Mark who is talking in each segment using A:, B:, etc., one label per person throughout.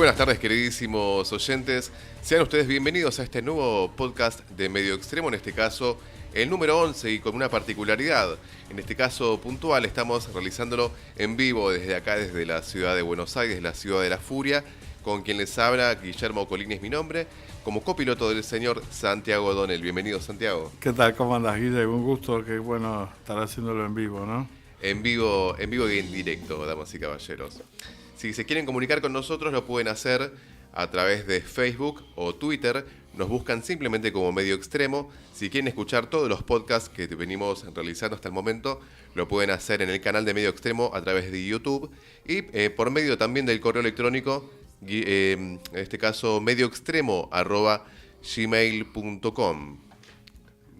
A: buenas tardes, queridísimos oyentes. Sean ustedes bienvenidos a este nuevo podcast de Medio Extremo, en este caso el número 11 y con una particularidad. En este caso puntual estamos realizándolo en vivo desde acá, desde la ciudad de Buenos Aires, la ciudad de la furia, con quien les habla Guillermo Colini es mi nombre, como copiloto del señor Santiago O'Donnell. Bienvenido, Santiago.
B: ¿Qué tal? ¿Cómo andas, Guille? Un gusto, que bueno estar haciéndolo en vivo, ¿no?
A: En vivo y en directo, damas y caballeros. Si se quieren comunicar con nosotros, lo pueden hacer a través de Facebook o Twitter. Nos buscan simplemente como Medio Extremo. Si quieren escuchar todos los podcasts que venimos realizando hasta el momento, lo pueden hacer en el canal de Medio Extremo a través de YouTube y por medio también del correo electrónico, en este caso medioextremo@gmail.com.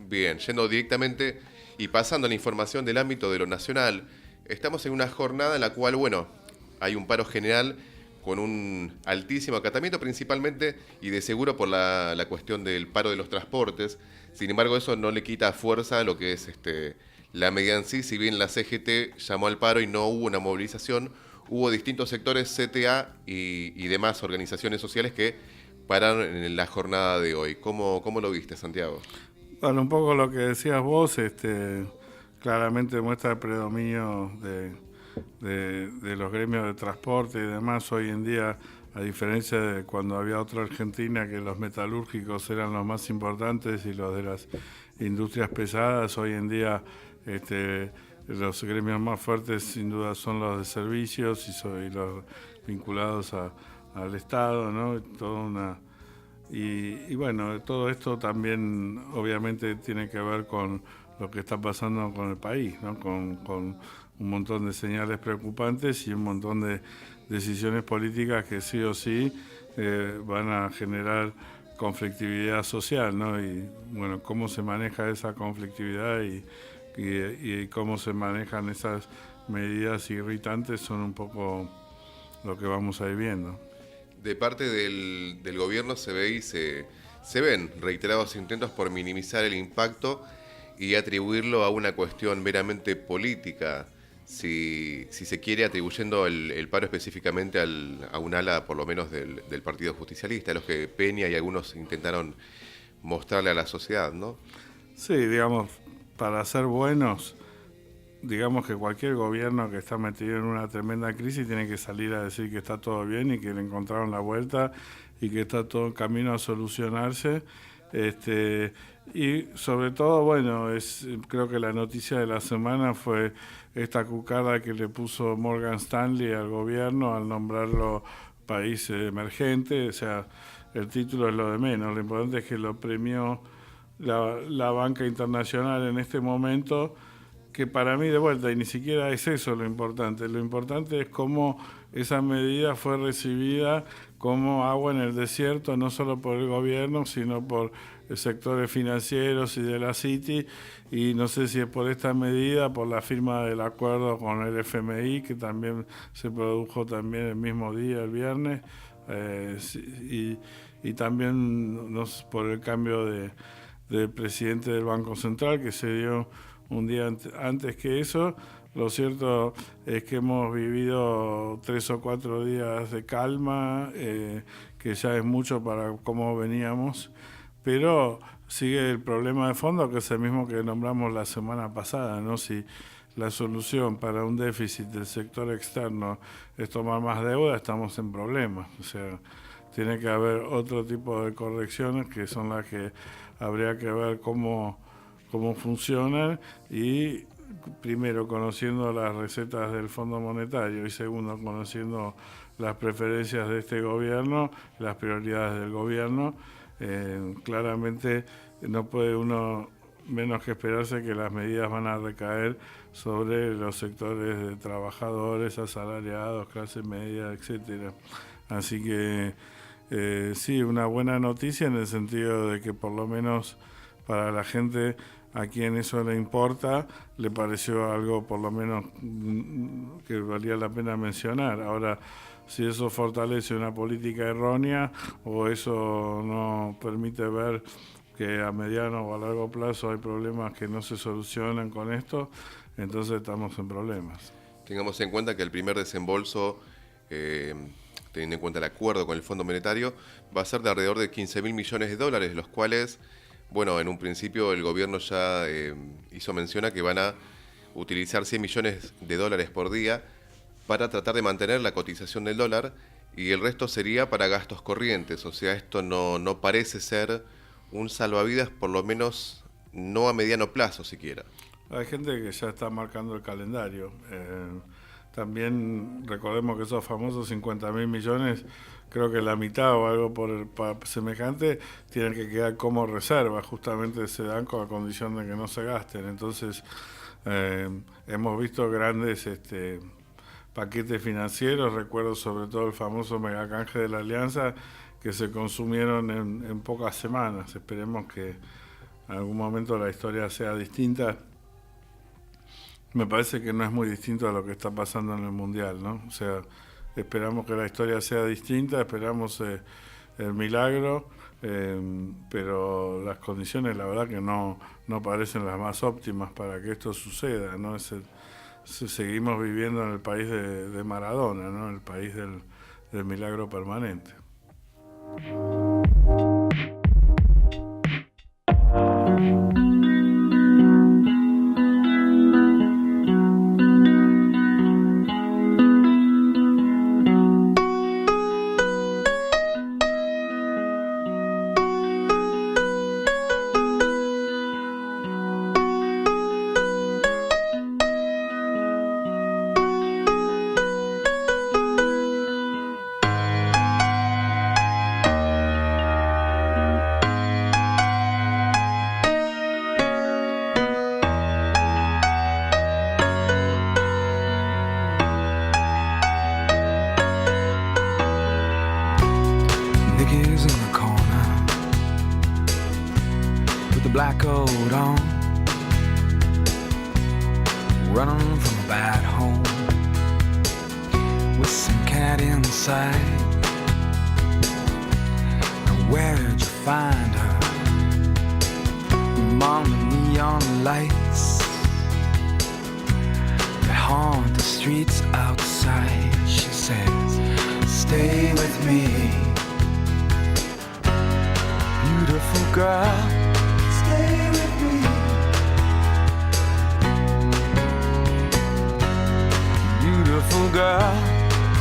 A: Bien, yendo directamente y pasando a la información del ámbito de lo nacional, estamos en una jornada en la cual, hay un paro general con un altísimo acatamiento, principalmente y de seguro por la cuestión del paro de los transportes. Sin embargo, eso no le quita fuerza a lo que es la medida en sí. Si bien la CGT llamó al paro y no hubo una movilización, hubo distintos sectores, CTA y demás organizaciones sociales que pararon en la jornada de hoy. ¿Cómo lo viste, Santiago?
B: Bueno, un poco lo que decías vos, claramente muestra el predominio de los gremios de transporte y demás. Hoy en día, a diferencia de cuando había otra Argentina, que los metalúrgicos eran los más importantes y los de las industrias pesadas, hoy en día los gremios más fuertes sin duda son los de servicios y los vinculados al Estado, ¿no? Y bueno, todo esto también obviamente tiene que ver con lo que está pasando con el país, ¿no? Con un montón de señales preocupantes y un montón de decisiones políticas que sí o sí van a generar conflictividad social, ¿no? Y bueno, cómo se maneja esa conflictividad y cómo se manejan esas medidas irritantes son un poco lo que vamos a ir viendo.
A: De parte del gobierno se ven reiterados intentos por minimizar el impacto y atribuirlo a una cuestión meramente política, si se quiere, atribuyendo el paro específicamente a un ala, por lo menos, del Partido Justicialista, a los que Peña y algunos intentaron mostrarle a la sociedad, ¿no?
B: Sí, digamos, para ser buenos, digamos que cualquier gobierno que está metido en una tremenda crisis tiene que salir a decir que está todo bien y que le encontraron la vuelta y que está todo en camino a solucionarse. Y sobre todo, creo que la noticia de la semana fue esta cucada que le puso Morgan Stanley al gobierno al nombrarlo país emergente. O sea, el título es lo de menos, lo importante es que lo premió la banca internacional en este momento, que para mí de vuelta, y ni siquiera es eso lo importante es cómo esa medida fue recibida como agua en el desierto, no solo por el gobierno, sino por sectores financieros y de la Citi, y no sé si es por esta medida, por la firma del acuerdo con el FMI, que también se produjo también el mismo día, el viernes, y también por el cambio del presidente del Banco Central, que se dio un día antes que eso. Lo cierto es que hemos vivido 3 o 4 días de calma, que ya es mucho para cómo veníamos, pero sigue el problema de fondo, que es el mismo que nombramos la semana pasada, ¿no? Si la solución para un déficit del sector externo es tomar más deuda, estamos en problemas. O sea, tiene que haber otro tipo de correcciones que son las que habría que ver cómo funcionan, y primero conociendo las recetas del Fondo Monetario y segundo conociendo las preferencias de este gobierno, las prioridades del gobierno, claramente no puede uno menos que esperarse que las medidas van a recaer sobre los sectores de trabajadores, asalariados, clase media, etcétera. Así que sí, una buena noticia en el sentido de que por lo menos para la gente a quien eso le importa, le pareció algo por lo menos que valía la pena mencionar. Ahora, si eso fortalece una política errónea o eso no permite ver que a mediano o a largo plazo hay problemas que no se solucionan con esto, entonces estamos en problemas.
A: Tengamos en cuenta que el primer desembolso teniendo en cuenta el acuerdo con el Fondo Monetario, va a ser de alrededor de 15.000 millones de dólares, los cuales, bueno, en un principio el gobierno ya hizo mención a que van a utilizar 100 millones de dólares por día para tratar de mantener la cotización del dólar, y el resto sería para gastos corrientes. O sea, esto no parece ser un salvavidas, por lo menos no a mediano plazo siquiera.
B: Hay gente que ya está marcando el calendario. También recordemos que esos famosos 50.000 millones, creo que la mitad o algo por semejante, tienen que quedar como reserva. Justamente se dan con la condición de que no se gasten. Entonces, hemos visto grandes paquetes financieros. Recuerdo sobre todo el famoso megacanje de la Alianza, que se consumieron en pocas semanas. Esperemos que en algún momento la historia sea distinta. Me parece que no es muy distinto a lo que está pasando en el Mundial, ¿no? O sea, esperamos que la historia sea distinta, esperamos el milagro, pero las condiciones, la verdad, que no parecen las más óptimas para que esto suceda, ¿no? Seguimos viviendo en el país de Maradona, ¿no? El país del milagro permanente.
C: black coat on, running from a bad home with some cat inside. Now where'd you find her? Among the neon lights that haunt the streets outside. She says, stay with me, beautiful girl. Stay with me, beautiful girl.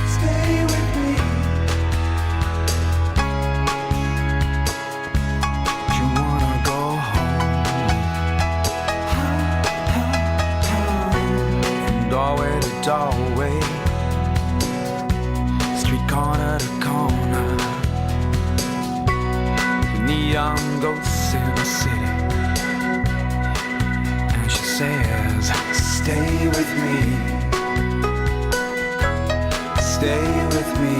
C: Stay with me. You wanna go home, from doorway to doorway, street corner to corner, neon ghosts in the city. Says, stay with me, stay with me,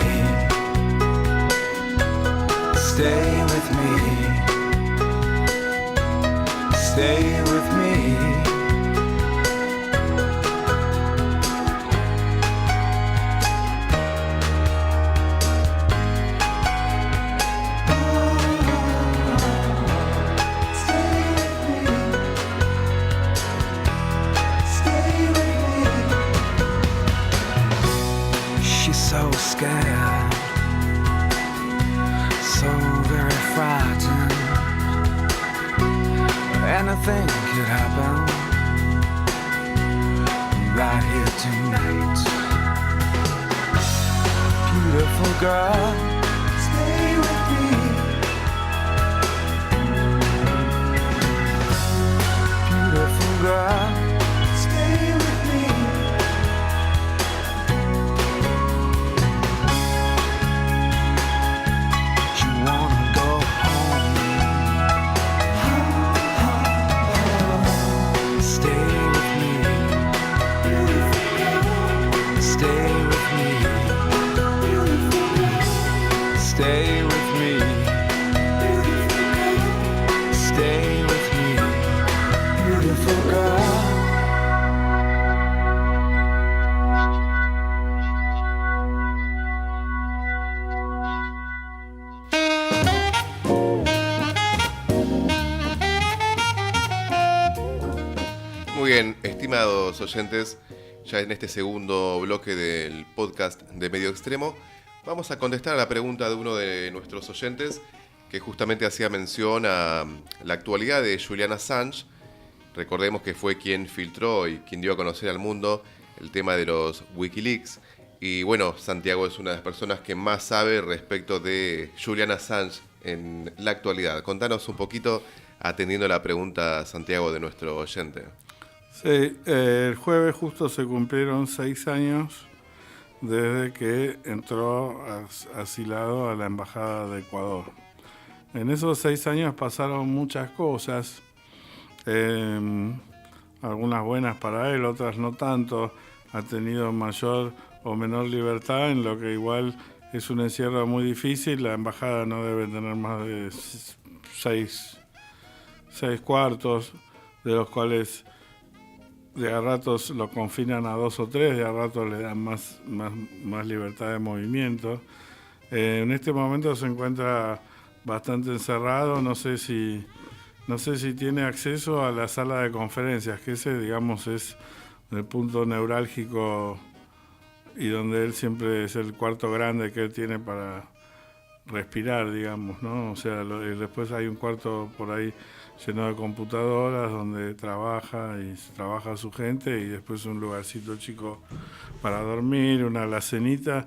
C: stay with me, stay with me. So scared, so very frightened. Anything could happen right here tonight. Beautiful girl, stay with me. Beautiful girl. Stay with me, stay with me, beautiful girl.
A: Muy bien, estimados oyentes, ya en este segundo bloque del podcast de Medio Extremo, Vamos a contestar a la pregunta de uno de nuestros oyentes que justamente hacía mención a la actualidad de Julian Assange. Recordemos que fue quien filtró y quien dio a conocer al mundo el tema de los Wikileaks. Y bueno, Santiago es una de las personas que más sabe respecto de Julian Assange en la actualidad. Contanos un poquito, atendiendo la pregunta, Santiago, de nuestro oyente.
B: Sí, el jueves justo se cumplieron 6 años desde que entró asilado a la Embajada de Ecuador. En esos 6 años pasaron muchas cosas, algunas buenas para él, otras no tanto. Ha tenido mayor o menor libertad, en lo que igual es un encierro muy difícil. La embajada no debe tener más de 6 cuartos, de los cuales de a ratos lo confinan a 2 o 3, de a ratos le dan más libertad de movimiento. En este momento se encuentra bastante encerrado, no sé si tiene acceso a la sala de conferencias, que ese, digamos, es el punto neurálgico y donde él siempre es el cuarto grande que él tiene para respirar, digamos, ¿no? O sea, después hay un cuarto por ahí lleno de computadoras donde trabaja su gente, y después un lugarcito chico para dormir, una alacenita,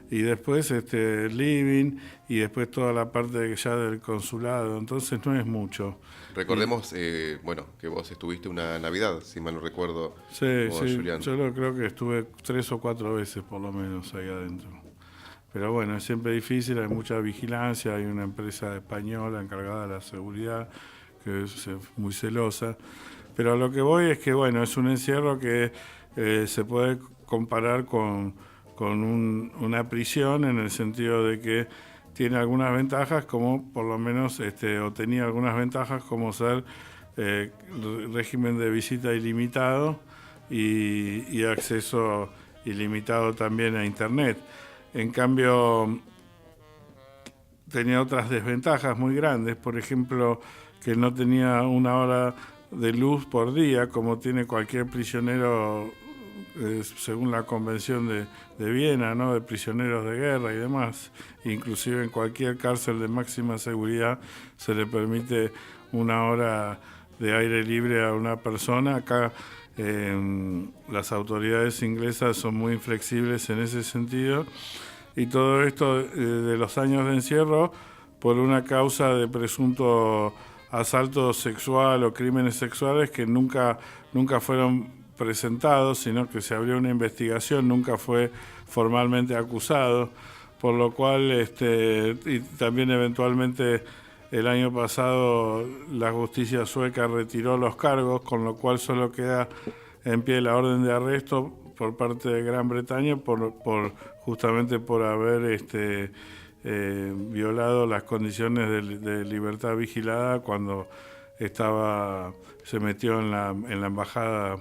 B: y después living, y después toda la parte ya del consulado. Entonces no es mucho.
A: Recordemos, que vos estuviste una Navidad, si mal no recuerdo.
B: Sí,
A: Julián.
B: Yo creo que estuve 3 o 4 veces por lo menos ahí adentro. Pero bueno, es siempre difícil, hay mucha vigilancia, hay una empresa española encargada de la seguridad que es muy celosa. Pero a lo que voy es que, bueno, es un encierro que se puede comparar con una prisión, en el sentido de que tiene algunas ventajas, como por lo menos, o tenía algunas ventajas, como ser régimen de visita ilimitado y acceso ilimitado también a Internet. En cambio, tenía otras desventajas muy grandes, por ejemplo, que no tenía 1 hora de luz por día, como tiene cualquier prisionero, según la Convención de Viena, ¿no?, de prisioneros de guerra y demás. Inclusive en cualquier cárcel de máxima seguridad se le permite 1 hora de aire libre a una persona. Acá las autoridades inglesas son muy inflexibles en ese sentido, y todo esto de los años de encierro por una causa de presunto asalto sexual o crímenes sexuales que nunca fueron presentados, sino que se abrió una investigación, nunca fue formalmente acusado, por lo cual y también eventualmente el año pasado la justicia sueca retiró los cargos, con lo cual solo queda en pie la orden de arresto por parte de Gran Bretaña justamente por haber violado las condiciones de libertad vigilada cuando se metió en la embajada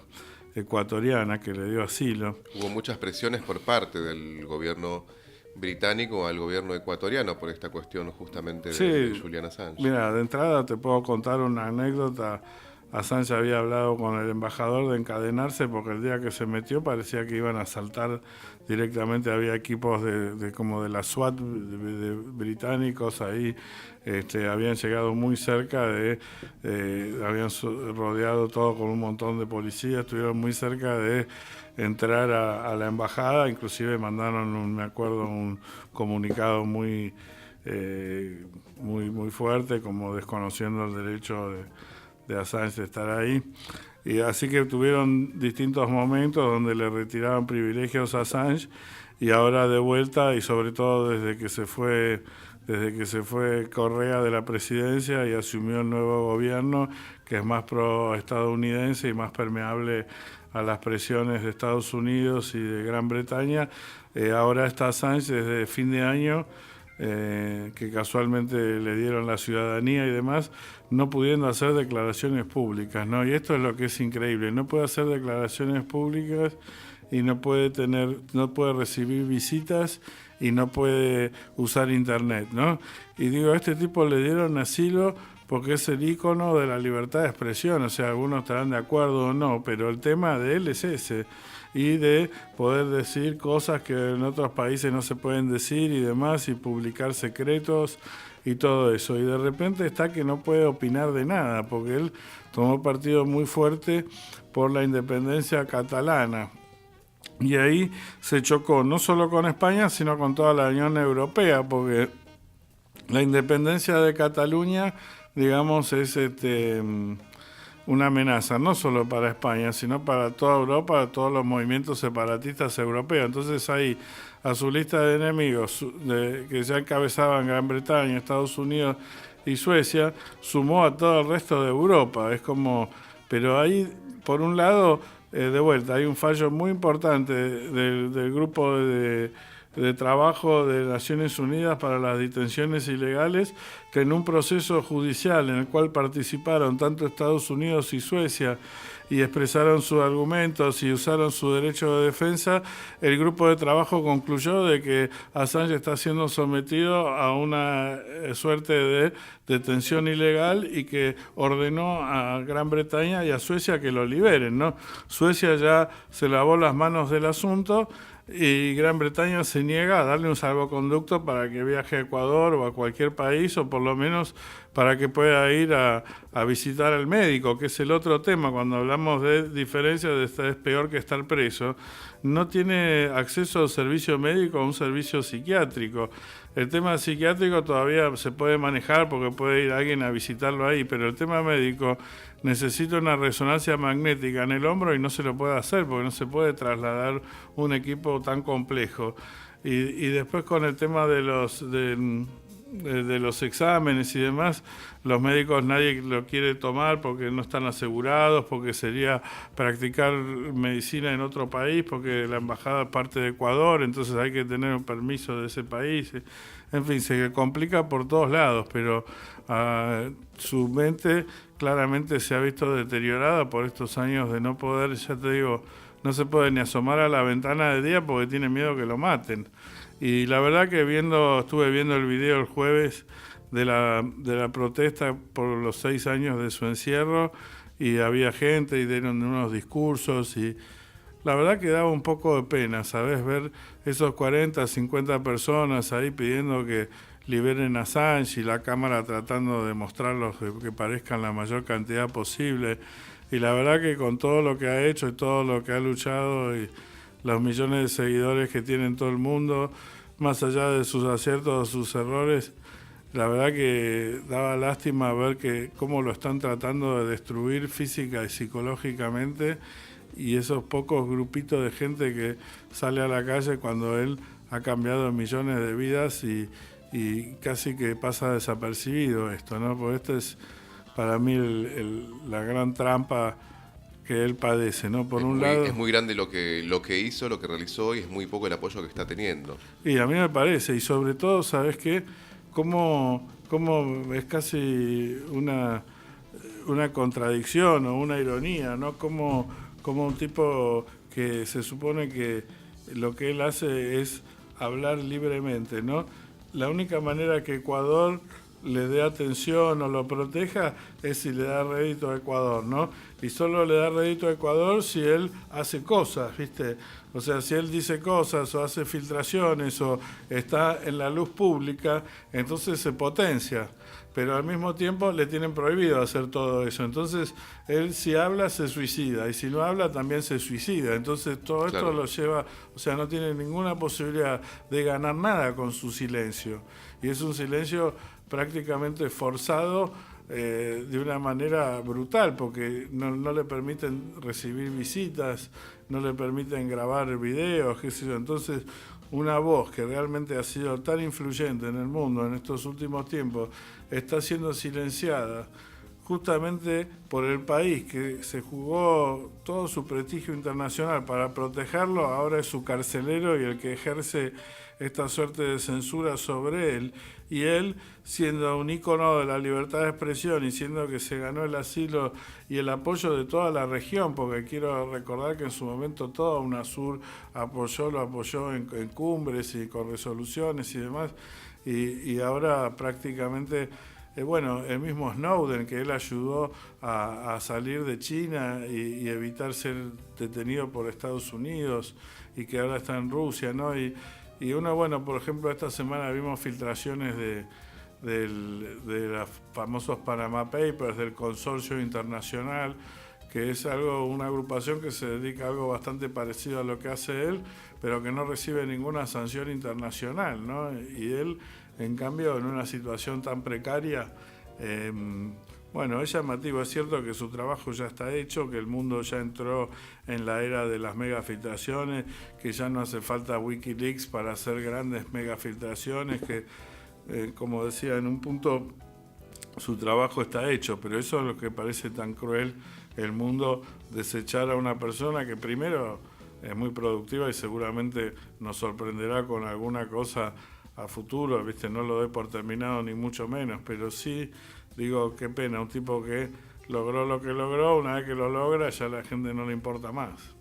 B: ecuatoriana, que le dio asilo.
A: Hubo muchas presiones por parte del gobierno británico al gobierno ecuatoriano por esta cuestión justamente de Julian Assange.
B: Mira, de entrada te puedo contar una anécdota. Assange había hablado con el embajador de encadenarse, porque el día que se metió parecía que iban a asaltar directamente. Había equipos como de la SWAT de británicos ahí, habían llegado muy cerca habían rodeado todo con un montón de policías, estuvieron muy cerca de entrar a la embajada, inclusive mandaron, me acuerdo, un comunicado muy fuerte, como desconociendo el derecho de Assange de estar ahí. Y así que tuvieron distintos momentos donde le retiraban privilegios a Assange, y ahora de vuelta, y sobre todo desde que se fue Correa de la presidencia y asumió el nuevo gobierno, que es más pro-estadounidense y más permeable a las presiones de Estados Unidos y de Gran Bretaña. Ahora está Assange desde fin de año, que casualmente le dieron la ciudadanía y demás, no pudiendo hacer declaraciones públicas, ¿no? Y esto es lo que es increíble: no puede hacer declaraciones públicas, y no puede recibir visitas, y no puede usar Internet, ¿no? Y digo, a este tipo le dieron asilo porque es el ícono de la libertad de expresión, o sea, algunos estarán de acuerdo o no, pero el tema de él es ese, y de poder decir cosas que en otros países no se pueden decir y demás, y publicar secretos y todo eso, y de repente está que no puede opinar de nada, porque él tomó partido muy fuerte por la independencia catalana. Y ahí se chocó no solo con España, sino con toda la Unión Europea, porque la independencia de Cataluña, digamos, es una amenaza, no solo para España, sino para toda Europa, todos los movimientos separatistas europeos. Entonces ahí, a su lista de enemigos, que ya encabezaban Gran Bretaña, Estados Unidos y Suecia, sumó a todo el resto de Europa. Es como, pero ahí, por un lado, de vuelta, hay un fallo muy importante del grupo de trabajo de Naciones Unidas para las detenciones ilegales, que en un proceso judicial en el cual participaron tanto Estados Unidos y Suecia y expresaron sus argumentos y usaron su derecho de defensa, el grupo de trabajo concluyó de que Assange está siendo sometido a una suerte de detención ilegal y que ordenó a Gran Bretaña y a Suecia que lo liberen, ¿no? Suecia ya se lavó las manos del asunto y Gran Bretaña se niega a darle un salvoconducto para que viaje a Ecuador o a cualquier país, o por lo menos para que pueda ir a visitar al médico, que es el otro tema. Cuando hablamos de diferencias, es peor que estar preso. No tiene acceso a un servicio médico o a un servicio psiquiátrico. El tema psiquiátrico todavía se puede manejar porque puede ir alguien a visitarlo ahí, pero el tema médico necesita una resonancia magnética en el hombro y no se lo puede hacer porque no se puede trasladar un equipo tan complejo. Y después con el tema de los exámenes y demás, los médicos nadie lo quiere tomar porque no están asegurados, porque sería practicar medicina en otro país, porque la embajada es parte de Ecuador, entonces hay que tener un permiso de ese país. En fin, se complica por todos lados, pero su mente claramente se ha visto deteriorada por estos años de no poder, ya te digo, no se puede ni asomar a la ventana de día porque tiene miedo que lo maten. Y la verdad que estuve viendo el video el jueves de la protesta por los 6 años de su encierro, y había gente y dieron unos discursos, y la verdad que daba un poco de pena, ¿sabes? Ver esos 40, 50 personas ahí pidiendo que liberen a Assange y la cámara tratando de mostrarlos que parezcan la mayor cantidad posible. Y la verdad que con todo lo que ha hecho y todo lo que ha luchado y los millones de seguidores que tiene en todo el mundo, más allá de sus aciertos o sus errores, la verdad que daba lástima ver cómo lo están tratando de destruir física y psicológicamente, y esos pocos grupitos de gente que sale a la calle cuando él ha cambiado millones de vidas y casi que pasa desapercibido esto, ¿no? Porque esto es para mí la gran trampa que él padece, ¿no? Por un lado,
A: es muy grande lo que hizo, lo que realizó, y es muy poco el apoyo que está teniendo.
B: Y a mí me parece, y sobre todo, ¿sabes qué? Cómo es casi una contradicción o una ironía, ¿no? Como un tipo que se supone que lo que él hace es hablar libremente, ¿no? La única manera que Ecuador le dé atención o lo proteja es si le da rédito a Ecuador, ¿no? Y solo le da rédito a Ecuador si él hace cosas, ¿viste? O sea, si él dice cosas o hace filtraciones o está en la luz pública, entonces se potencia. Pero al mismo tiempo le tienen prohibido hacer todo eso. Entonces, él si habla se suicida, y si no habla también se suicida. Entonces, todo esto lo lleva, o sea, no tiene ninguna posibilidad de ganar nada con su silencio. Y es un silencio prácticamente forzado, de una manera brutal, porque no le permiten recibir visitas, no le permiten grabar videos, qué sé yo. Entonces, una voz que realmente ha sido tan influyente en el mundo en estos últimos tiempos está siendo silenciada justamente por el país que se jugó todo su prestigio internacional para protegerlo. Ahora es su carcelero y el que ejerce esta suerte de censura sobre él, y él, siendo un ícono de la libertad de expresión y siendo que se ganó el asilo y el apoyo de toda la región, porque quiero recordar que en su momento toda UNASUR lo apoyó en cumbres y con resoluciones y demás, y ahora prácticamente bueno, el mismo Snowden, que él ayudó a salir de China y evitar ser detenido por Estados Unidos y que ahora está en Rusia, ¿no? Y uno, bueno, por ejemplo, esta semana vimos filtraciones de los famosos Panama Papers, del consorcio internacional, que es una agrupación que se dedica a algo bastante parecido a lo que hace él, pero que no recibe ninguna sanción internacional, ¿no? Y él, en cambio, en una situación tan precaria, bueno, es llamativo. Es cierto que su trabajo ya está hecho, que el mundo ya entró en la era de las megafiltraciones, que ya no hace falta Wikileaks para hacer grandes megafiltraciones, que, como decía, en un punto su trabajo está hecho, pero eso es lo que parece tan cruel, el mundo desechar a una persona que primero es muy productiva y seguramente nos sorprenderá con alguna cosa a futuro, ¿viste? No lo doy por terminado ni mucho menos, pero sí digo, qué pena, un tipo que logró lo que logró, una vez que lo logra ya a la gente no le importa más.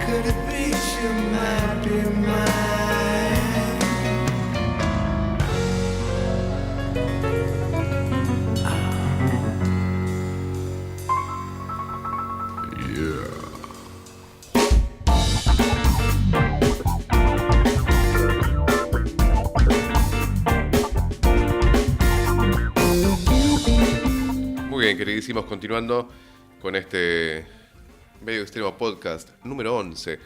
D: Could it be you?
A: Bien, queridísimos, continuando con este Medio Extremo Podcast número 11,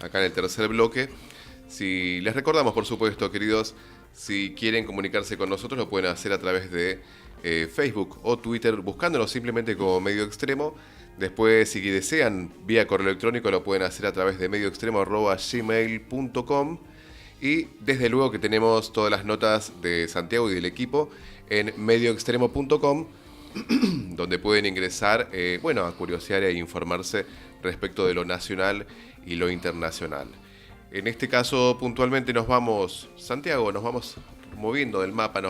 A: acá en el tercer bloque. Si les recordamos, por supuesto, queridos, si quieren comunicarse con nosotros, lo pueden hacer a través de Facebook o Twitter, buscándonos simplemente como Medio Extremo. Después, si desean, vía correo electrónico, lo pueden hacer a través de medioextremo@gmail.com. Y desde luego que tenemos todas las notas de Santiago y del equipo en medioextremo.com, donde pueden ingresar, a curiosear e informarse respecto de lo nacional y lo internacional. En este caso, puntualmente nos vamos, Santiago, nos vamos moviendo del mapa,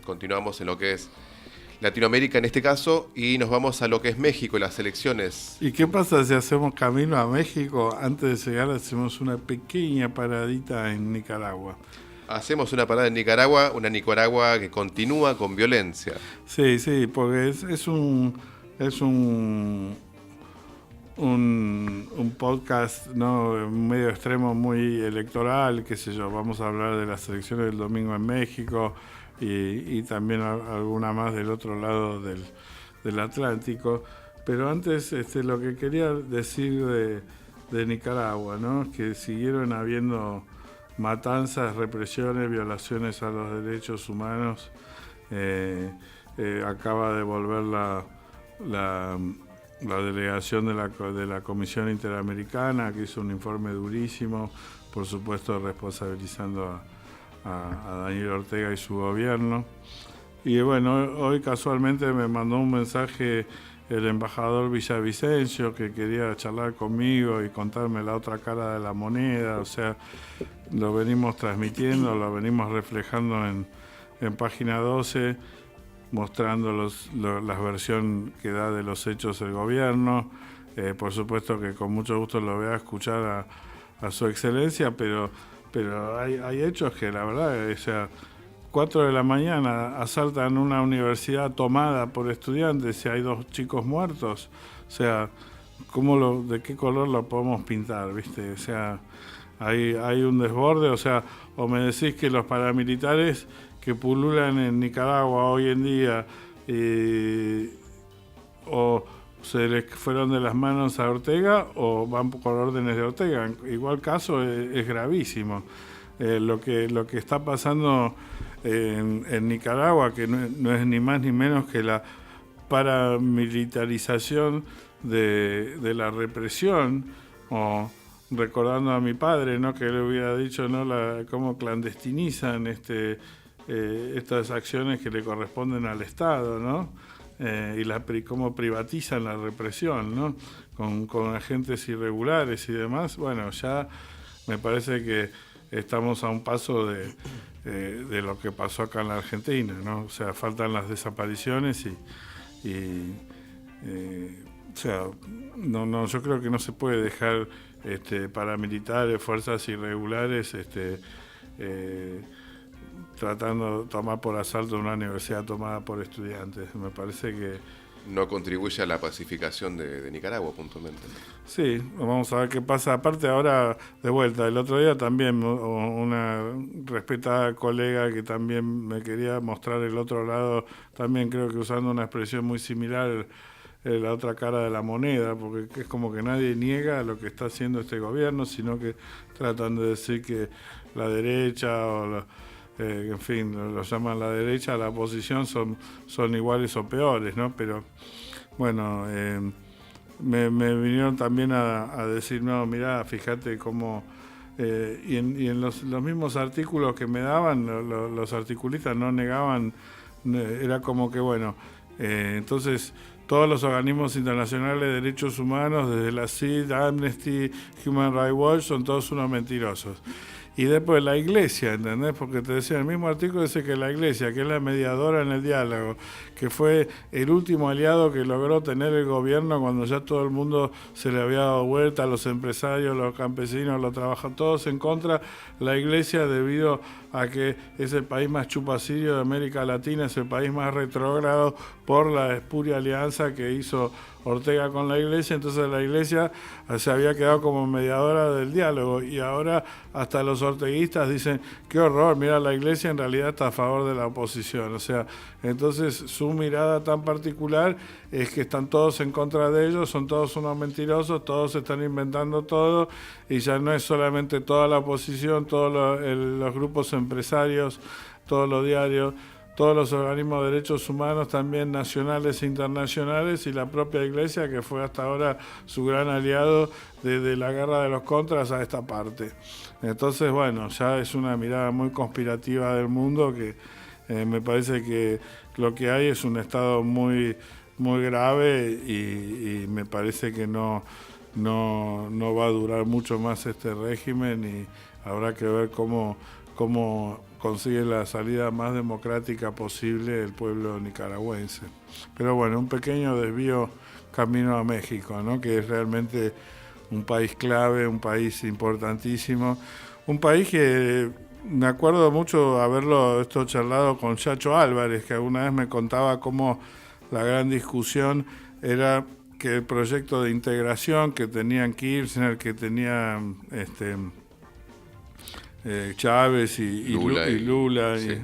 A: continuamos en lo que es Latinoamérica en este caso, y nos vamos a lo que es México, las elecciones.
B: ¿Y qué pasa si hacemos camino a México? Antes de llegar hacemos una pequeña paradita en Nicaragua.
A: Hacemos una parada en Nicaragua, una Nicaragua que continúa con violencia.
B: Sí, porque es un podcast, ¿no? Medio extremo, muy electoral, qué sé yo. Vamos a hablar de las elecciones del domingo en México y también alguna más del otro lado del Atlántico. Pero antes, lo que quería decir de Nicaragua, ¿no? Que siguieron habiendo matanzas, represiones, violaciones a los derechos humanos. Acaba de volver la delegación de la Comisión Interamericana, que hizo un informe durísimo, por supuesto responsabilizando a Daniel Ortega y su gobierno. Y bueno, hoy casualmente me mandó un mensaje el embajador Villavicencio, que quería charlar conmigo y contarme la otra cara de la moneda. O sea, lo venimos transmitiendo, lo venimos reflejando en página 12, mostrando la versión que da de los hechos el gobierno. Por supuesto que con mucho gusto lo voy a escuchar a su excelencia, pero hay hechos que la verdad, o sea, 4 de la mañana asaltan una universidad tomada por estudiantes y hay 2 chicos muertos. O sea, ¿de qué color lo podemos pintar, viste? O sea, hay un desborde. O sea, o me decís que los paramilitares que pululan en Nicaragua hoy en día o se les fueron de las manos a Ortega o van por órdenes de Ortega. En igual caso es gravísimo. Lo que está pasando en Nicaragua, que no es ni más ni menos que la paramilitarización de la represión, o recordando a mi padre, ¿no? Que él hubiera dicho, ¿no? Cómo clandestinizan estas acciones que le corresponden al Estado, ¿no? Y cómo privatizan la represión, ¿no? Con agentes irregulares y demás. Bueno, ya me parece que estamos a un paso de lo que pasó acá en la Argentina, ¿no? O sea, faltan las desapariciones o sea, no, yo creo que no se puede dejar paramilitares, fuerzas irregulares, tratando de tomar por asalto una universidad tomada por estudiantes. Me parece que
A: no contribuye a la pacificación de Nicaragua, puntualmente.
B: Sí, vamos a ver qué pasa. Aparte ahora, de vuelta, el otro día también una respetada colega que también me quería mostrar el otro lado, también creo que usando una expresión muy similar, la otra cara de la moneda, porque es como que nadie niega lo que está haciendo este gobierno, sino que tratan de decir que la derecha en fin, lo llaman la derecha, la oposición son iguales o peores, ¿no? Pero bueno, me vinieron también a decir, no, mirá, fíjate cómo... y en los mismos artículos que me daban, los articulistas no negaban, era como que, bueno, entonces todos los organismos internacionales de derechos humanos, desde la CID, Amnesty, Human Rights Watch, son todos unos mentirosos. Y después la Iglesia, ¿entendés? Porque te decía, el mismo artículo dice que la Iglesia, que es la mediadora en el diálogo, que fue el último aliado que logró tener el gobierno cuando ya todo el mundo se le había dado vuelta, los empresarios, los campesinos, los trabajadores, todos en contra, la Iglesia, debido a que es el país más chupacirio de América Latina, es el país más retrógrado por la espuria alianza que hizo Ortega con la Iglesia. Entonces la Iglesia se había quedado como mediadora del diálogo y ahora hasta los orteguistas dicen, qué horror, mira, la Iglesia en realidad está a favor de la oposición. O sea, entonces su mirada tan particular es que están todos en contra de ellos, son todos unos mentirosos, todos están inventando todo, y ya no es solamente toda la oposición, todos los grupos empresarios, todos los diarios, todos los organismos de derechos humanos, también nacionales e internacionales, y la propia Iglesia, que fue hasta ahora su gran aliado desde la guerra de los contras a esta parte. Entonces, bueno, ya es una mirada muy conspirativa del mundo que me parece que lo que hay es un estado muy, muy grave, y me parece que no va a durar mucho más este régimen, y habrá que ver cómo consigue la salida más democrática posible el pueblo nicaragüense. Pero bueno, un pequeño desvío camino a México, ¿no? Que es realmente un país clave, un país importantísimo, un país que me acuerdo mucho haberlo charlado con Chacho Álvarez, que alguna vez me contaba cómo la gran discusión era que el proyecto de integración que tenían Kirchner, que tenían Chávez y Lula
A: sí.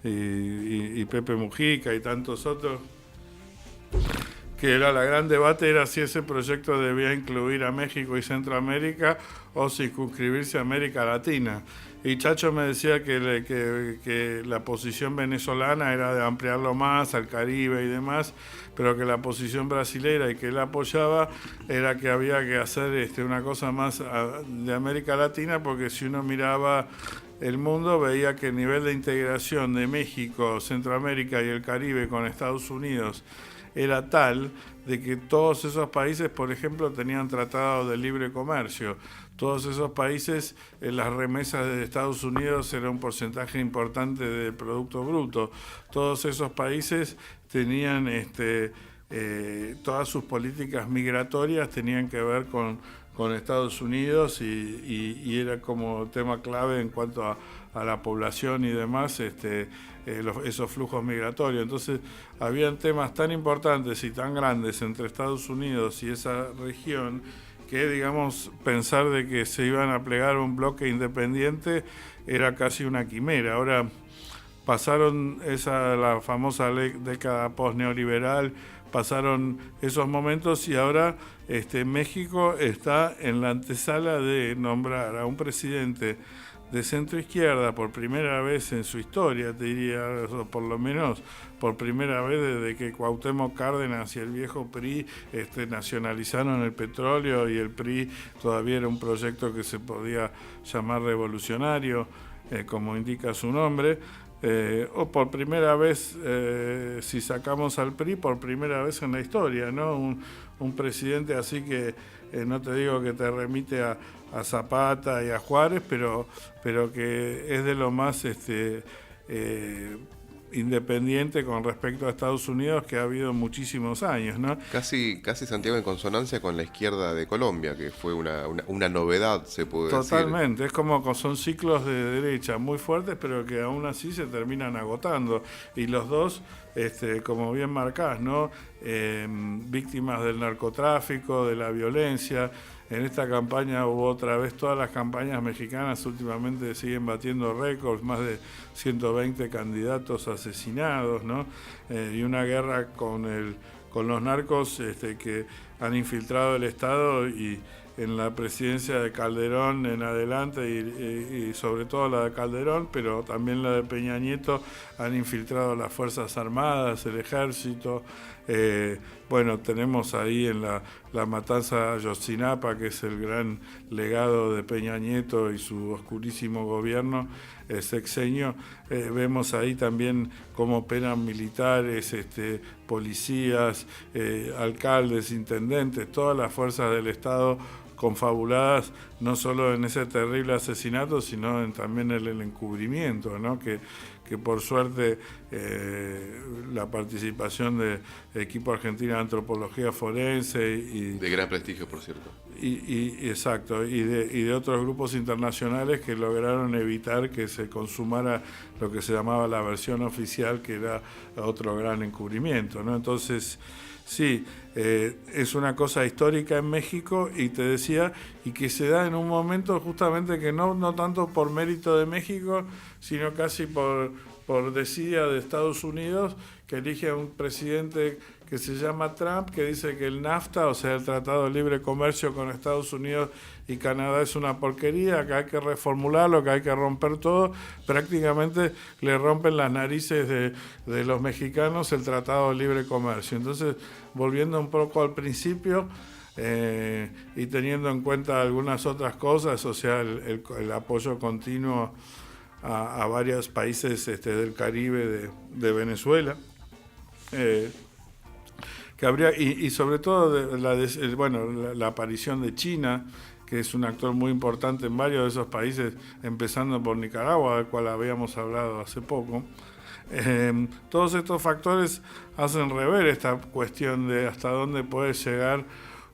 B: y Pepe Mujica y tantos otros, que era la gran debate, era si ese proyecto debía incluir a México y Centroamérica o circunscribirse a América Latina. Y Chacho me decía que la posición venezolana era de ampliarlo más al Caribe y demás, pero que la posición brasilera, y que él apoyaba, era que había que hacer una cosa más de América Latina, porque si uno miraba el mundo veía que el nivel de integración de México, Centroamérica y el Caribe con Estados Unidos era tal de que todos esos países, por ejemplo, tenían tratados de libre comercio. Todos esos países, las remesas de Estados Unidos era un porcentaje importante del Producto Bruto. Todos esos países tenían, todas sus políticas migratorias tenían que ver con Estados Unidos, y era como tema clave en cuanto a la población y demás, esos flujos migratorios. Entonces, habían temas tan importantes y tan grandes entre Estados Unidos y esa región, que, digamos, pensar de que se iban a plegar un bloque independiente era casi una quimera. Ahora pasaron la famosa década post-neoliberal, pasaron esos momentos, y ahora México está en la antesala de nombrar a un presidente de centro-izquierda por primera vez en su historia, te diría, o por lo menos por primera vez desde que Cuauhtémoc Cárdenas y el viejo PRI nacionalizaron el petróleo, y el PRI todavía era un proyecto que se podía llamar revolucionario, como indica su nombre, o por primera vez, si sacamos al PRI, por primera vez en la historia, ¿no? Un presidente así que no te digo que te remite a Zapata y a Juárez, pero que es de lo más independiente con respecto a Estados Unidos que ha habido muchísimos años, ¿no?
A: Casi Santiago en consonancia con la izquierda de Colombia, que fue una novedad, se puede decir.
B: Totalmente, es como son ciclos de derecha muy fuertes, pero que aún así se terminan agotando, y los dos, como bien marcás, ¿no? Víctimas del narcotráfico, de la violencia. En esta campaña hubo otra vez, todas las campañas mexicanas últimamente siguen batiendo récords, más de 120 candidatos asesinados, ¿no? Y una guerra con los narcos que han infiltrado el Estado, y en la presidencia de Calderón en adelante, y sobre todo la de Calderón, pero también la de Peña Nieto, han infiltrado las Fuerzas Armadas, el Ejército. Bueno, tenemos ahí en la matanza de Ayotzinapa, que es el gran legado de Peña Nieto y su oscurísimo gobierno sexenio. Vemos ahí también cómo operan militares, policías, alcaldes, intendentes, todas las fuerzas del Estado confabuladas no solo en ese terrible asesinato, sino también en el encubrimiento, ¿no? Que que por suerte la participación del equipo argentino de antropología forense y
A: de gran prestigio, por cierto.
B: Exacto, y de otros grupos internacionales que lograron evitar que se consumara lo que se llamaba la versión oficial, que era otro gran encubrimiento, ¿no? Entonces, sí, es una cosa histórica en México, y te decía, y que se da en un momento justamente que no tanto por mérito de México, sino casi por desidia de Estados Unidos, que elige a un presidente que se llama Trump, que dice que el NAFTA, o sea, el Tratado de Libre Comercio con Estados Unidos y Canadá, es una porquería, que hay que reformularlo, que hay que romper todo. Prácticamente le rompen las narices de los mexicanos el Tratado de Libre Comercio. Entonces, volviendo un poco al principio, y teniendo en cuenta algunas otras cosas, o sea, el apoyo continuo a varios países del Caribe, de Venezuela, que habría, y sobre todo la aparición de China, que es un actor muy importante en varios de esos países, empezando por Nicaragua, del cual habíamos hablado hace poco. Todos estos factores hacen rever esta cuestión de hasta dónde puede llegar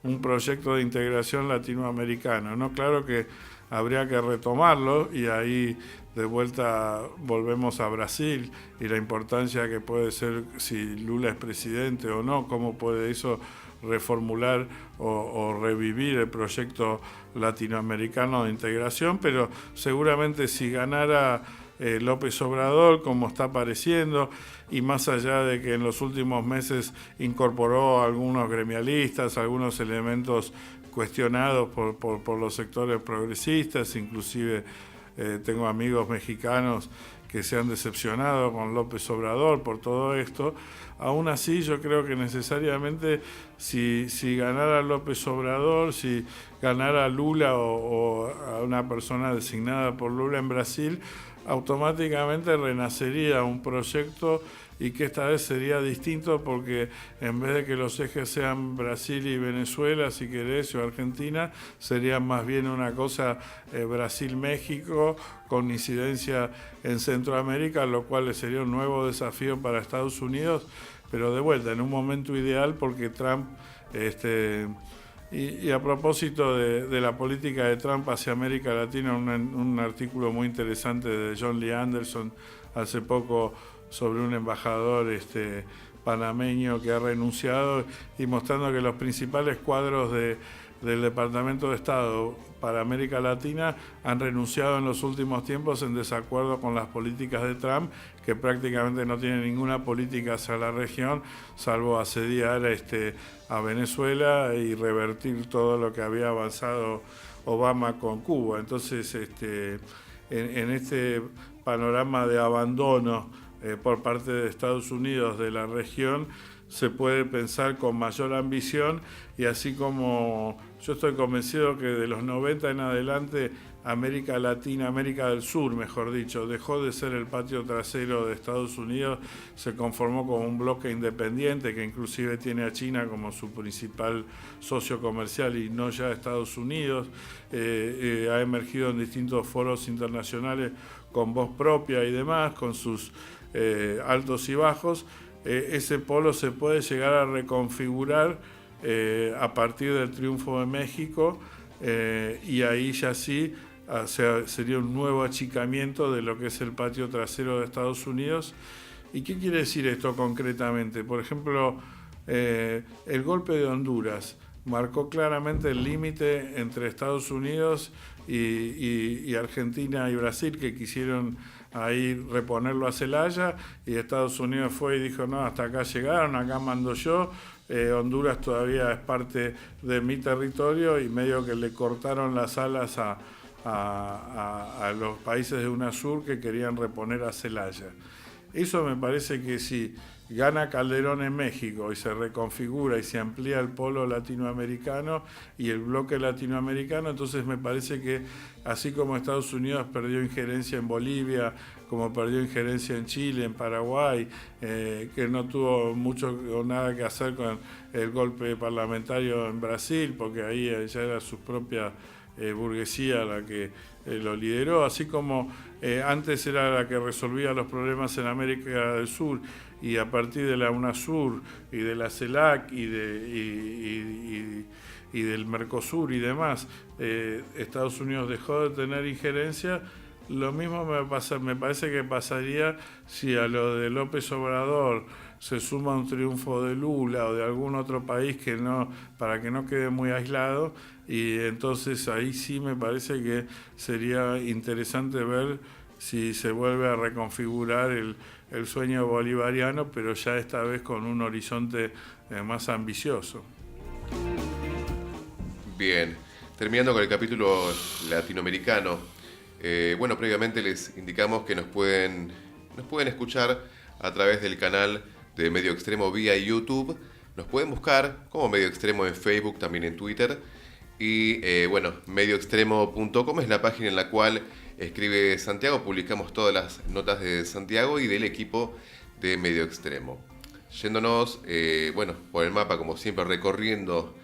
B: un proyecto de integración latinoamericano, ¿no? Claro que habría que retomarlo, y ahí de vuelta volvemos a Brasil y la importancia que puede ser si Lula es presidente o no, cómo puede eso reformular o revivir el proyecto latinoamericano de integración. Pero seguramente si ganara López Obrador, como está pareciendo, y más allá de que en los últimos meses incorporó a algunos gremialistas, algunos elementos cuestionados por los sectores progresistas, inclusive tengo amigos mexicanos que se han decepcionado con López Obrador por todo esto. Aún así, yo creo que necesariamente si ganara López Obrador, si ganara Lula o a una persona designada por Lula en Brasil, automáticamente renacería un proyecto, y que esta vez sería distinto, porque en vez de que los ejes sean Brasil y Venezuela, si querés, o Argentina, sería más bien una cosa Brasil-México, con incidencia en Centroamérica, lo cual sería un nuevo desafío para Estados Unidos, pero de vuelta, en un momento ideal, porque Trump... Y a propósito de la política de Trump hacia América Latina, un artículo muy interesante de John Lee Anderson hace poco sobre un embajador panameño que ha renunciado, y mostrando que los principales cuadros del Departamento de Estado para América Latina han renunciado en los últimos tiempos en desacuerdo con las políticas de Trump, que prácticamente no tiene ninguna política hacia la región, salvo asediar a Venezuela y revertir todo lo que había avanzado Obama con Cuba. Entonces, en este panorama de abandono por parte de Estados Unidos de la región, se puede pensar con mayor ambición, y así como yo estoy convencido que de los 90 en adelante América Latina, América del Sur, mejor dicho, dejó de ser el patio trasero de Estados Unidos, se conformó como un bloque independiente que inclusive tiene a China como su principal socio comercial y no ya Estados Unidos, ha emergido en distintos foros internacionales con voz propia y demás, con sus altos y bajos. Ese polo se puede llegar a reconfigurar a partir del triunfo de México, y ahí ya sí sería un nuevo achicamiento de lo que es el patio trasero de Estados Unidos. ¿Y qué quiere decir esto concretamente? Por ejemplo, el golpe de Honduras marcó claramente el límite entre Estados Unidos y Argentina y Brasil, que quisieron ahí reponerlo a Celaya, y Estados Unidos fue y dijo, no, hasta acá llegaron, acá mando yo, Honduras todavía es parte de mi territorio, y medio que le cortaron las alas a los países de UNASUR que querían reponer a Celaya. Eso me parece que si gana Calderón en México y se reconfigura y se amplía el polo latinoamericano y el bloque latinoamericano, entonces me parece que así como Estados Unidos perdió injerencia en Bolivia, como perdió injerencia en Chile, en Paraguay, que no tuvo mucho o nada que hacer con el golpe parlamentario en Brasil, porque ahí ya eran sus propias burguesía la que lo lideró, así como antes era la que resolvía los problemas en América del Sur, y a partir de la UNASUR y de la CELAC y del Mercosur y demás, Estados Unidos dejó de tener injerencia. Lo mismo me parece que pasaría si a lo de López Obrador se suma un triunfo de Lula o de algún otro país para que no quede muy aislado, y entonces ahí sí me parece que sería interesante ver si se vuelve a reconfigurar el sueño bolivariano, pero ya esta vez con un horizonte más ambicioso.
A: Bien, terminando con el capítulo latinoamericano, bueno, previamente les indicamos que nos pueden escuchar a través del canal de Medio Extremo vía YouTube. Nos pueden buscar como Medio Extremo en Facebook, también en Twitter. Y bueno, medioextremo.com es la página en la cual escribe Santiago. Publicamos todas las notas de Santiago y del equipo de Medio Extremo. Yéndonos, bueno, por el mapa, como siempre, recorriendo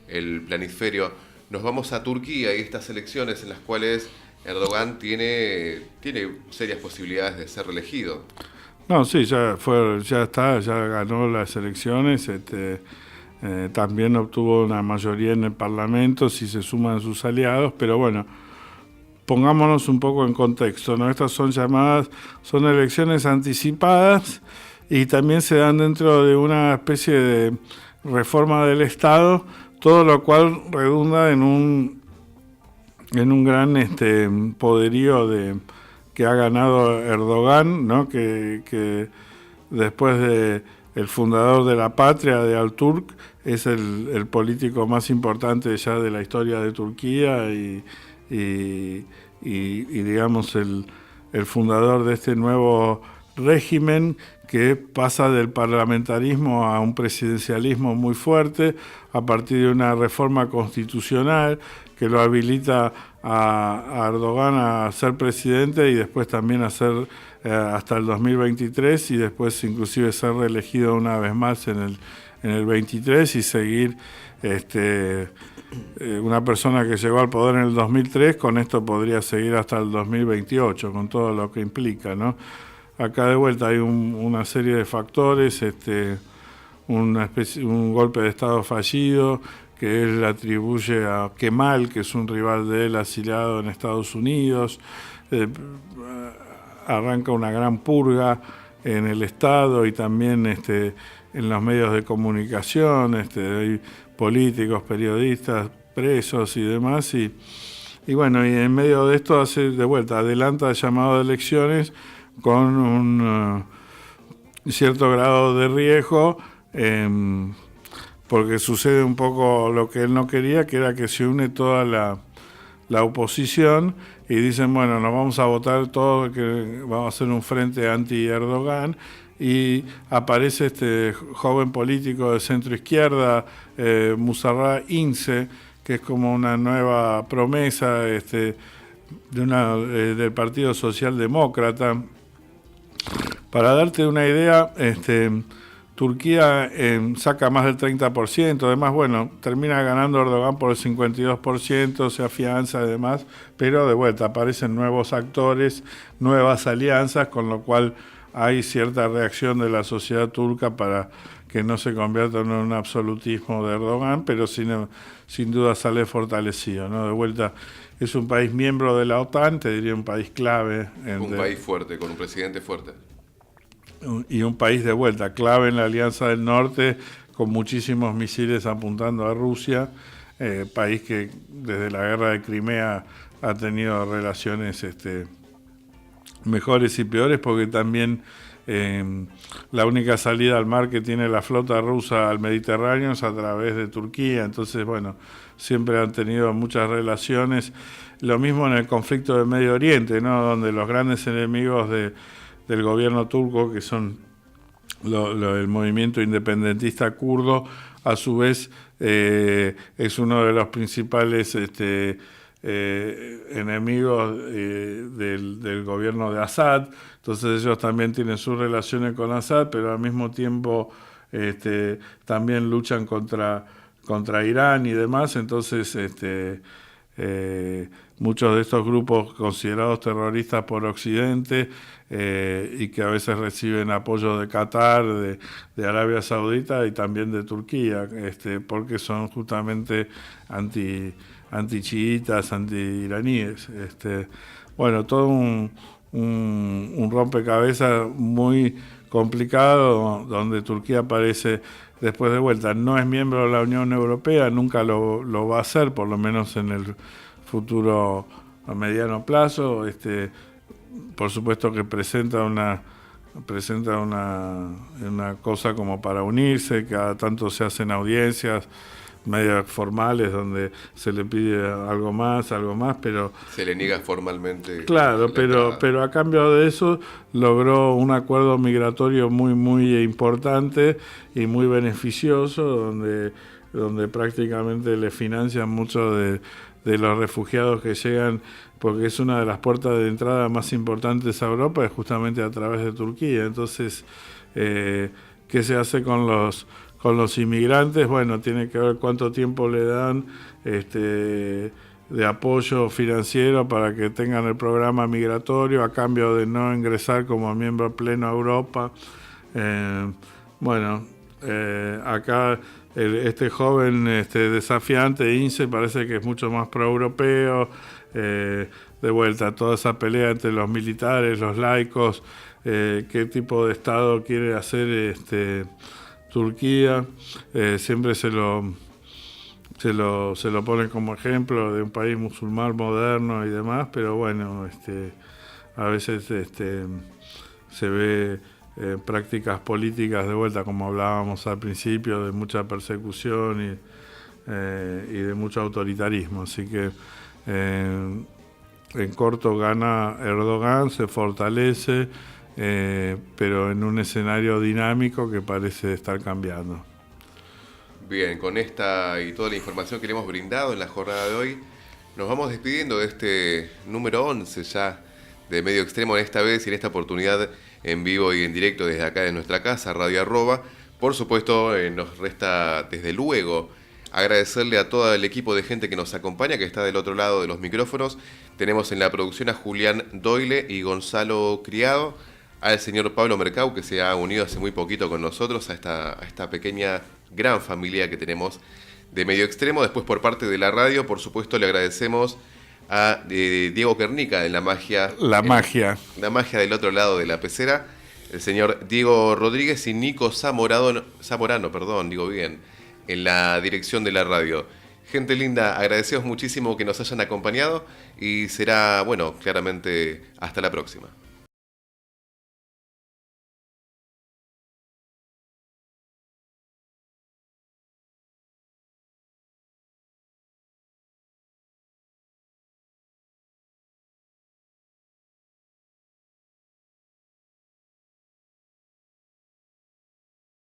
A: el planisferio, nos vamos a Turquía y estas elecciones en las cuales Erdogan tiene serias posibilidades de ser reelegido.
B: No, sí, ya ganó las elecciones, también obtuvo una mayoría en el Parlamento si se suman sus aliados, pero bueno, pongámonos un poco en contexto, ¿no? Estas son elecciones anticipadas y también se dan dentro de una especie de reforma del Estado, todo lo cual redunda en un gran poderío que ha ganado Erdogan, ¿no? Que después de el fundador de la patria, de Altürk, es el político más importante ya de la historia de Turquía y digamos el fundador de este nuevo régimen que pasa del parlamentarismo a un presidencialismo muy fuerte a partir de una reforma constitucional que lo habilita a Erdogan a ser presidente y después también a ser hasta el 2023 y después inclusive ser reelegido una vez más en el 23 y seguir una persona que llegó al poder en el 2003, con esto podría seguir hasta el 2028, con todo lo que implica, ¿no? Acá de vuelta hay una serie de factores, un golpe de Estado fallido, que él atribuye a Kemal, que es un rival de él asilado en Estados Unidos. Arranca una gran purga en el Estado y también en los medios de comunicación, hay políticos, periodistas presos y demás, y bueno, y en medio de esto adelanta el llamado de elecciones con un cierto grado de riesgo, porque sucede un poco lo que él no quería, que era que se une toda la oposición y dicen, bueno, nos vamos a votar todo, que vamos a hacer un frente anti-Erdogan, y aparece este joven político de centro izquierda, Musavat İnce, que es como una nueva promesa del Partido Socialdemócrata. Para darte una idea, Turquía saca más del 30%, además, bueno, termina ganando Erdogan por el 52%, se afianza y demás, pero de vuelta aparecen nuevos actores, nuevas alianzas, con lo cual hay cierta reacción de la sociedad turca para que no se convierta en un absolutismo de Erdogan, pero sin duda sale fortalecido, ¿no? De vuelta, es un país miembro de la OTAN, te diría un país clave.
A: Un país fuerte, con un presidente fuerte.
B: Y un país de vuelta, clave en la Alianza del Norte, con muchísimos misiles apuntando a Rusia, país que desde la guerra de Crimea ha tenido relaciones mejores y peores, porque también la única salida al mar que tiene la flota rusa al Mediterráneo es a través de Turquía, entonces bueno, siempre han tenido muchas relaciones. Lo mismo en el conflicto del Medio Oriente, ¿no? Donde los grandes enemigos del gobierno turco, que son el movimiento independentista kurdo, a su vez es uno de los principales enemigos del gobierno de Assad. Entonces ellos también tienen sus relaciones con Assad, pero al mismo tiempo también luchan contra Irán y demás. Entonces muchos de estos grupos considerados terroristas por Occidente y que a veces reciben apoyo de Qatar, de Arabia Saudita y también de Turquía, porque son justamente anti-chiitas, anti-iraníes. Bueno, todo un rompecabezas muy complicado, donde Turquía aparece después de vuelta. No es miembro de la Unión Europea, nunca lo va a ser, por lo menos en el futuro a mediano plazo. Por supuesto que presenta una cosa como para unirse, cada tanto se hacen audiencias medias formales donde se le pide algo más, pero
A: se le niega formalmente.
B: Claro, pero a cambio de eso logró un acuerdo migratorio muy importante y muy beneficioso, donde prácticamente le financian mucho de los refugiados que llegan, porque es una de las puertas de entrada más importantes a Europa, es justamente a través de Turquía. Entonces, ¿qué se hace con los inmigrantes? Bueno, tiene que ver cuánto tiempo le dan de apoyo financiero para que tengan el programa migratorio a cambio de no ingresar como miembro pleno a Europa. Acá este joven desafiante, Ince, parece que es mucho más pro-europeo. De vuelta, toda esa pelea entre los militares, los laicos, qué tipo de Estado quiere hacer Turquía, siempre se lo pone como ejemplo de un país musulmán moderno y demás, pero bueno, a veces se ve prácticas políticas de vuelta, como hablábamos al principio, de mucha persecución y de mucho autoritarismo. Así que en corto gana Erdogan, se fortalece, pero en un escenario dinámico que parece estar cambiando.
A: Bien, con esta y toda la información que le hemos brindado en la jornada de hoy, nos vamos despidiendo de este número 11 ya de Medio Extremo, esta vez y en esta oportunidad en vivo y en directo desde acá de nuestra casa, Radio Arroba. Por supuesto, nos resta desde luego agradecerle a todo el equipo de gente que nos acompaña, que está del otro lado de los micrófonos. Tenemos en la producción a Julián Doyle y Gonzalo Criado, al señor Pablo Mercau, que se ha unido hace muy poquito con nosotros a esta pequeña, gran familia que tenemos de Medio Extremo. Después, por parte de la radio, por supuesto, le agradecemos a Diego Quernica en la magia del otro lado de la pecera, el señor Diego Rodríguez y Nico Zamorano, digo bien, en la dirección de la radio. Gente linda, agradecemos muchísimo que nos hayan acompañado y será, bueno, claramente hasta la próxima.